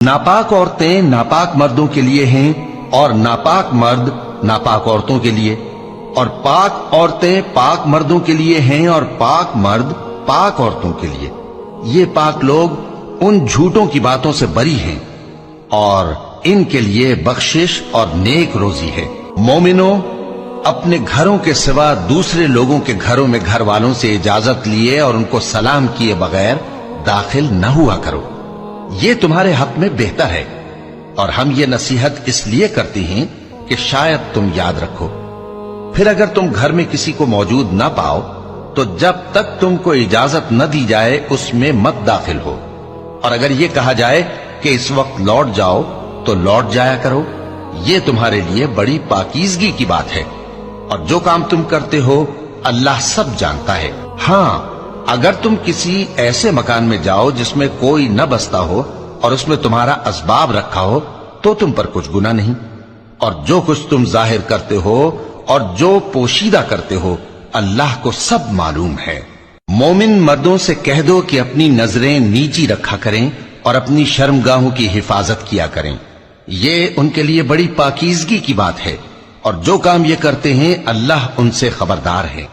ناپاک عورتیں ناپاک مردوں کے لیے ہیں اور ناپاک مرد ناپاک عورتوں کے لیے، اور پاک عورتیں پاک مردوں کے لیے ہیں اور پاک مرد پاک عورتوں کے لیے۔ یہ پاک لوگ ان جھوٹوں کی باتوں سے بری ہیں اور ان کے لیے بخشش اور نیک روزی ہے۔ مومنوں، اپنے گھروں کے سوا دوسرے لوگوں کے گھروں میں گھر والوں سے اجازت لیے اور ان کو سلام کیے بغیر داخل نہ ہوا کرو، یہ تمہارے حق میں بہتر ہے، اور ہم یہ نصیحت اس لیے کرتے ہیں کہ شاید تم یاد رکھو۔ پھر اگر تم گھر میں کسی کو موجود نہ پاؤ تو جب تک تم کو اجازت نہ دی جائے اس میں مت داخل ہو، اور اگر یہ کہا جائے کہ اس وقت لوٹ جاؤ تو لوٹ جایا کرو، یہ تمہارے لیے بڑی پاکیزگی کی بات ہے، اور جو کام تم کرتے ہو اللہ سب جانتا ہے۔ ہاں، اگر تم کسی ایسے مکان میں جاؤ جس میں کوئی نہ بستا ہو اور اس میں تمہارا اسباب رکھا ہو تو تم پر کچھ گناہ نہیں، اور جو کچھ تم ظاہر کرتے ہو اور جو پوشیدہ کرتے ہو اللہ کو سب معلوم ہے۔ مومن مردوں سے کہہ دو کہ اپنی نظریں نیچی رکھا کریں اور اپنی شرمگاہوں کی حفاظت کیا کریں، یہ ان کے لیے بڑی پاکیزگی کی بات ہے، اور جو کام یہ کرتے ہیں اللہ ان سے خبردار ہے۔